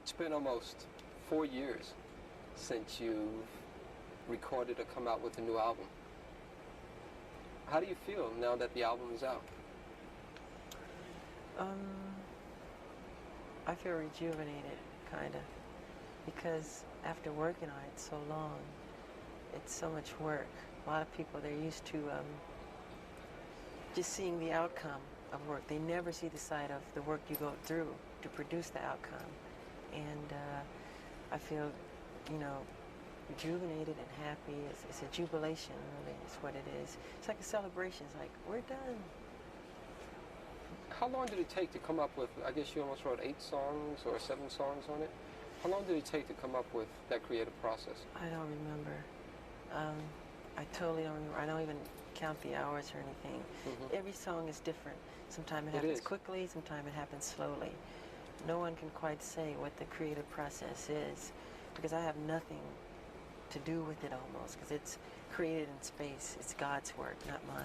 It's been almost 4 years since you've recorded or come out with a new album. How do you feel now that the album is out? I feel rejuvenated, kind of, because after working on it so long, it's so much work. A lot of people, they're used to just seeing the outcome of work. They never see the side of the work you go through to produce the outcome. And I feel, rejuvenated and happy. It's a jubilation, really, is what it is. It's like a celebration. It's like, we're done. How long did it take to come up with, I guess you almost wrote 8 songs or 7 songs on it? How long did it take to come up with that creative process? I don't remember. I totally don't remember. I don't even count the hours or anything. Mm-hmm. Every song is different. Sometimes it happens quickly, sometimes it happens slowly. No one can quite say what the creative process is, because I have nothing to do with it almost, because it's created in space. It's God's work, not mine.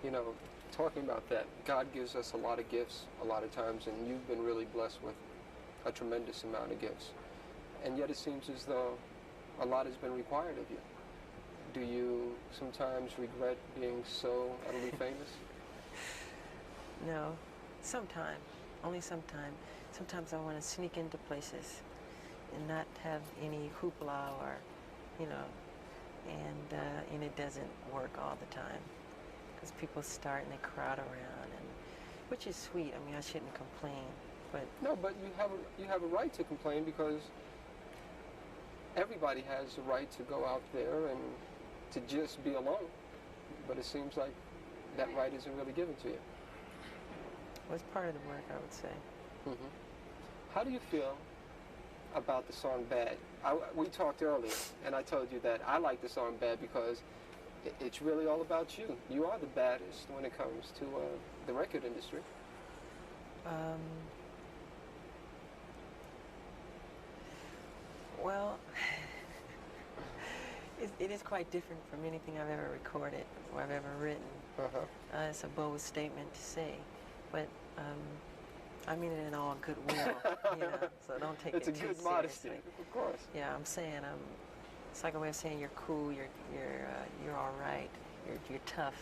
You know, talking about that, God gives us a lot of gifts a lot of times, and you've been really blessed with a tremendous amount of gifts. And yet it seems as though a lot has been required of you. Do you sometimes regret being so utterly famous? No, sometimes. Only sometimes. Sometimes I want to sneak into places and not have any hoopla or, and it doesn't work all the time. Because people start and they crowd around, and which is sweet. I mean, I shouldn't complain, but... No, but you have a right to complain, because everybody has the right to go out there and to just be alone. But it seems like that right isn't really given to you. Well, it's part of the work, I would say. Mm-hmm. How do you feel about the song Bad? We talked earlier, and I told you that I like the song Bad because it's really all about you. You are the baddest when it comes to the record industry. Well, it is quite different from anything I've ever recorded or I've ever written. Uh-huh. It's a bold statement to say, but I mean it in all goodwill, so don't take it too seriously. It's a good modesty, of course. Yeah, I'm saying, it's like a way of saying you're cool, you're all right, you're tough.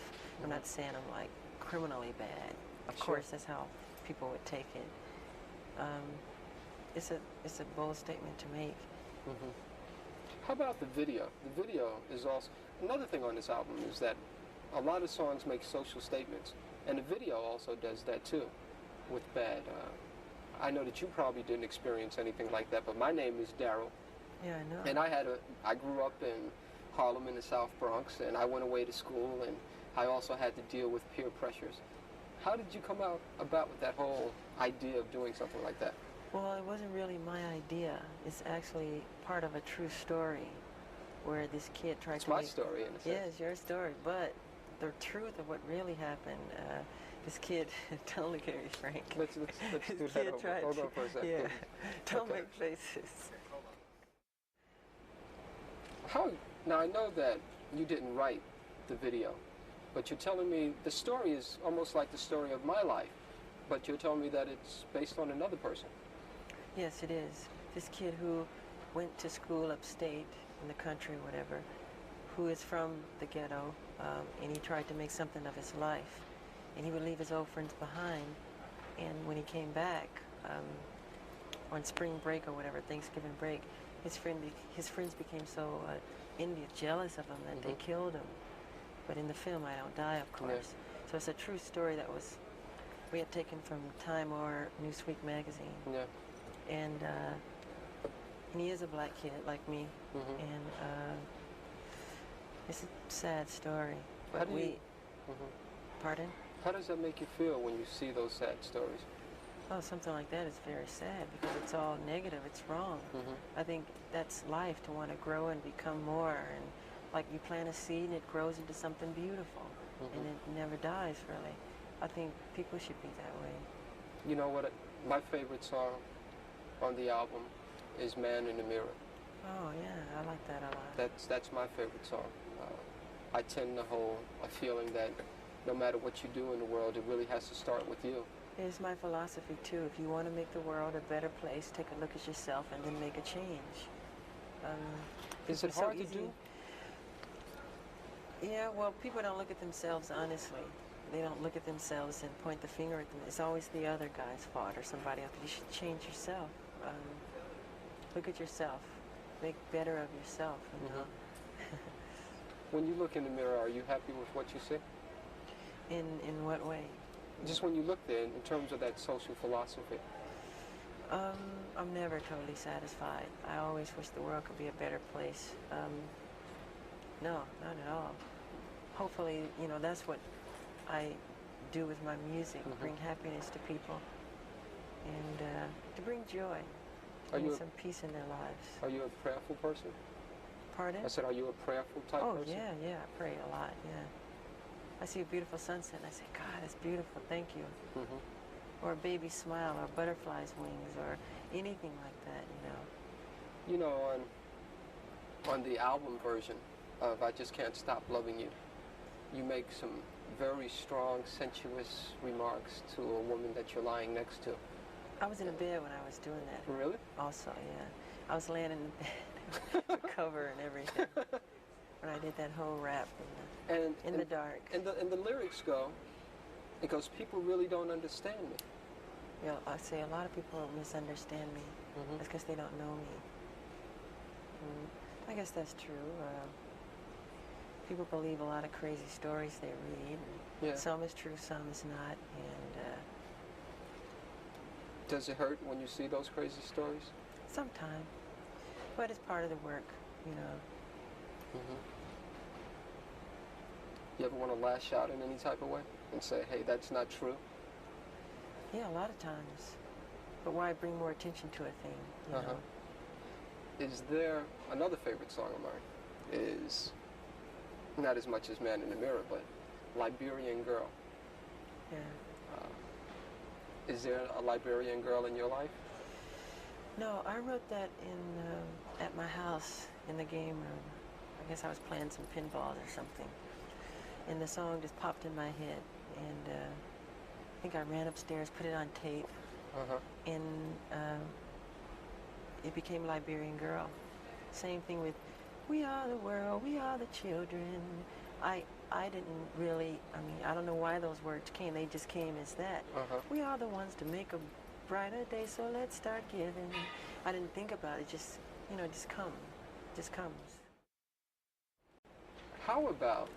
I'm not saying I'm like criminally bad. Of course, that's how people would take it. It's a bold statement to make. Mm-hmm. How about the video? The video is also another thing on this album, is that a lot of songs make social statements, and the video also does that too. With Bad, I know that you probably didn't experience anything like that, but my name is Daryl. Yeah, I know. And I grew up in Harlem in the South Bronx, and I went away to school, and I also had to deal with peer pressures. How did you come about with that whole idea of doing something like that? Well, it wasn't really my idea. It's actually part of a true story where this kid tried to It's my story, in a sense. Yeah, it's your story, but the truth of what really happened, this kid, don't look at me, Frank. Let's do that. Hold on for a second. Yeah, don't make faces. Now, I know that you didn't write the video, but you're telling me the story is almost like the story of my life, but you're telling me that it's based on another person. Yes, it is. This kid who went to school upstate in the country, whatever, who is from the ghetto, and he tried to make something of his life. And he would leave his old friends behind, and when he came back on spring break or whatever, Thanksgiving break, his friends became so jealous of him that they killed him. But in the film, I don't die, of course. Yeah. So it's a true story that we had taken from Time or Newsweek magazine. Yeah. And he is a black kid like me, and it's a sad story. But Pardon? How does that make you feel when you see those sad stories? Oh, something like that is very sad because it's all negative. It's wrong. I think that's life, to want to grow and become more. And like you plant a seed and it grows into something beautiful, and it never dies, really. I think people should be that way. You know what? My favorite song on the album is Man in the Mirror. Oh, yeah, I like that a lot. That's my favorite song. I tend to hold a feeling that no matter what you do in the world, it really has to start with you. It's my philosophy too. If you want to make the world a better place, take a look at yourself and then make a change. Is it It's so hard to easy. do? Yeah, well, people don't look at themselves honestly. They don't look at themselves and point the finger at them. It's always the other guy's fault or somebody else. You should change yourself. Look at yourself. Make better of yourself, you know. When you look in the mirror, are you happy with what you see? In what way? Just when you look there, in terms of that social philosophy. I'm never totally satisfied. I always wish the world could be a better place. No, not at all. Hopefully, you know, that's what I do with my music, bring happiness to people and to bring joy, to bring some peace in their lives. Are you a prayerful person? Pardon? I said, are you a prayerful type person? Oh, yeah, I pray a lot, yeah. I see a beautiful sunset and I say, God, it's beautiful, thank you. Or a baby smile, or butterfly's wings, or anything like that, you know. You know, on the album version of I Just Can't Stop Loving You, you make some very strong, sensuous remarks to a woman that you're lying next to. I was in a bed when I was doing that. Really? Also, yeah. I was laying in the bed, the cover and everything, when I did that whole rap in the dark. And the lyrics go, it goes, people really don't understand me. You know, I say a lot of people misunderstand me. That's because they don't know me. I guess that's true. People believe a lot of crazy stories they read. Yeah. Some is true, some is not. And does it hurt when you see those crazy stories? sometimes. But it's part of the work, you know. You ever want to lash out in any type of way and say, hey, that's not true? Yeah, a lot of times. But why bring more attention to a thing, you know? Is there another favorite song of mine? Is not as much as Man in the Mirror, but Liberian Girl. Yeah. Is there a Liberian girl in your life? No, I wrote that in at my house in the game room. I guess I was playing some pinball or something. And the song just popped in my head. And I think I ran upstairs, put it on tape, and it became Liberian Girl. Same thing with We Are the World, We Are the Children. I didn't really, I mean, I don't know why those words came. They just came as that. We are the ones to make a brighter day, so let's start giving. I didn't think about it, just, you know, just comes. How about,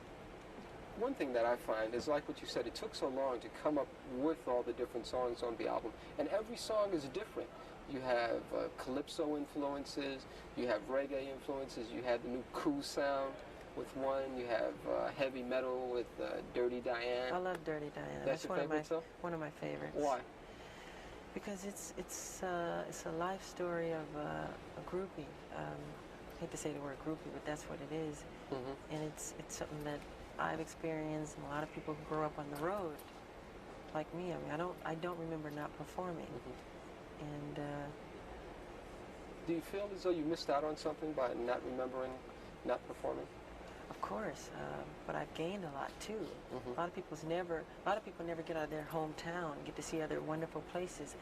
one thing that I find is like what you said, it took so long to come up with all the different songs on the album, and every song is different. You have calypso influences, you have reggae influences, you have the new cool sound with one, you have heavy metal with Dirty Diane. I love Dirty Diane. That's your favorite song? One of my favorites. Why? Because it's a life story of a groupie. I hate to say the word groupie, but that's what it is. And it's something that I've experienced, and a lot of people who grow up on the road, like me. I mean, I don't remember not performing. And do you feel as though you missed out on something by not remembering, not performing? of course, but I've gained a lot too. A lot of people never get out of their hometown and get to see other wonderful places.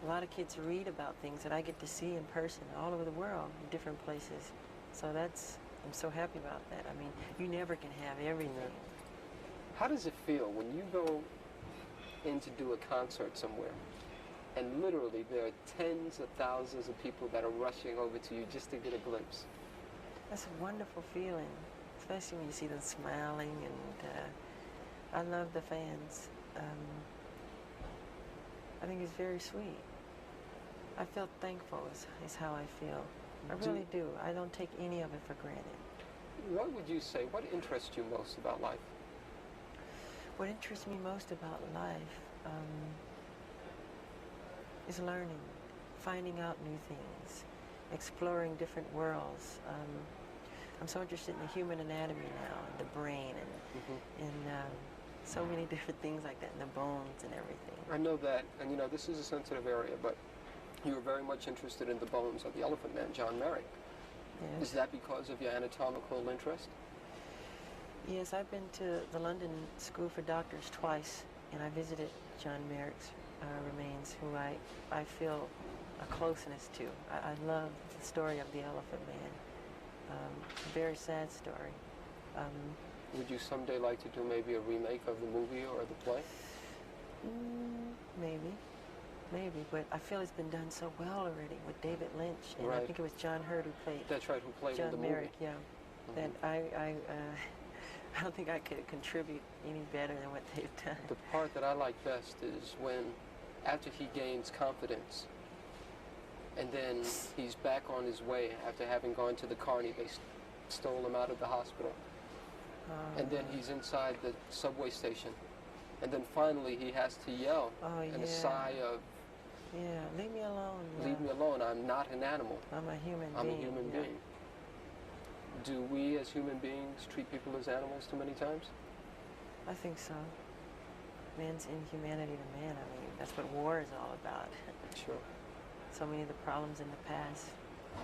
A lot of kids read about things that I get to see in person all over the world, in different places. So I'm so happy about that. I mean, you never can have everything. How does it feel when you go in to do a concert somewhere and literally there are tens of thousands of people that are rushing over to you just to get a glimpse? That's a wonderful feeling, especially when you see them smiling, and I love the fans. I think it's very sweet. I feel thankful is how I feel. I really do. I don't take any of it for granted. What would you say, what interests you most about life? What interests me most about life is learning, finding out new things, exploring different worlds. I'm so interested in the human anatomy now, and the brain, and so many different things like that, and the bones and everything. I know that, and you know, this is a sensitive area, but you were very much interested in the bones of the Elephant Man, John Merrick. Yes. Is that because of your anatomical interest? Yes, I've been to the London School for Doctors twice, and I visited John Merrick's remains, who I feel a closeness to. I love the story of the Elephant Man. A very sad story. Would you someday like to do maybe a remake of the movie or the play? Maybe, but I feel it's been done so well already with David Lynch, and I Right. think it was John Hurt who played. That's right, who played in the John movie. Merrick, yeah. That I don't think I could contribute any better than what they've done. The part that I like best is when, after he gains confidence, and then he's back on his way after having gone to the carny. They stole him out of the hospital. And then he's inside the subway station. And then finally he has to yell in a sigh of, yeah, leave me alone. leave me alone, I'm not an animal. I'm a human I'm being. a human yeah. being. Do we as human beings treat people as animals too many times? I think so. Man's inhumanity to man, I mean, that's what war is all about. Sure. So many of the problems in the past.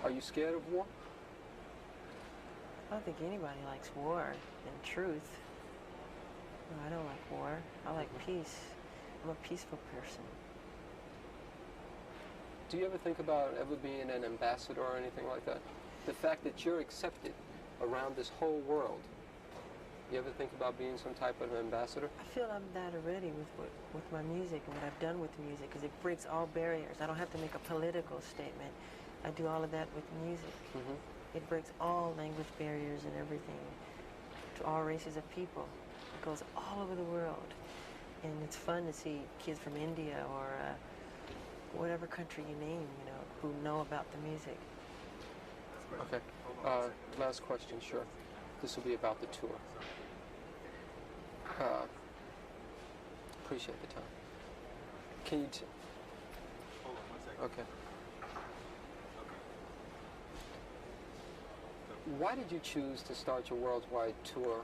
Are you scared of war? I don't think anybody likes war, in truth. No, I don't like war. I like peace. I'm a peaceful person. Do you ever think about ever being an ambassador or anything like that? The fact that you're accepted around this whole world. You ever think about being some type of ambassador? I feel I'm that already with my music and what I've done with music, because it breaks all barriers. I don't have to make a political statement. I do all of that with music. It breaks all language barriers and everything to all races of people. It goes all over the world. And it's fun to see kids from India or whatever country you name, who know about the music. Okay. Last question, sure. This will be about the tour. Appreciate the time. Can you Hold on 1 second. okay. Why did you choose to start your worldwide tour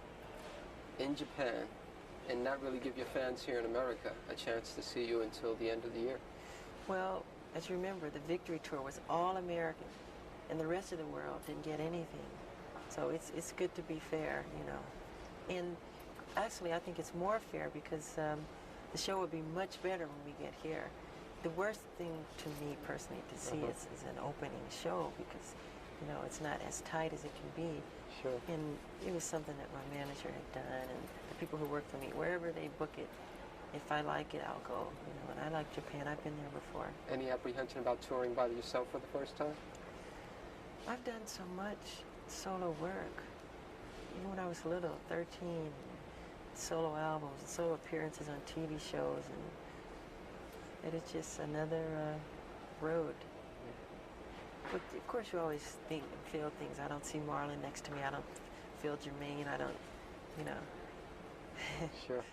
in Japan and not really give your fans here in America a chance to see you until the end of the year? Well, as you remember, the Victory Tour was all American, and the rest of the world didn't get anything. So it's good to be fair, And actually, I think it's more fair because the show would be much better when we get here. The worst thing to me personally to see is an opening show because, it's not as tight as it can be. Sure. And it was something that my manager had done, and the people who work for me, wherever they book it, if I like it, I'll go. And I like Japan. I've been there before. Any apprehension about touring by yourself for the first time? I've done so much solo work. Even when I was little, 13, solo albums, solo appearances on TV shows, and it is just another road. But of course you always think and feel things. I don't see Marlon next to me. I don't feel Jermaine. I don't, Sure.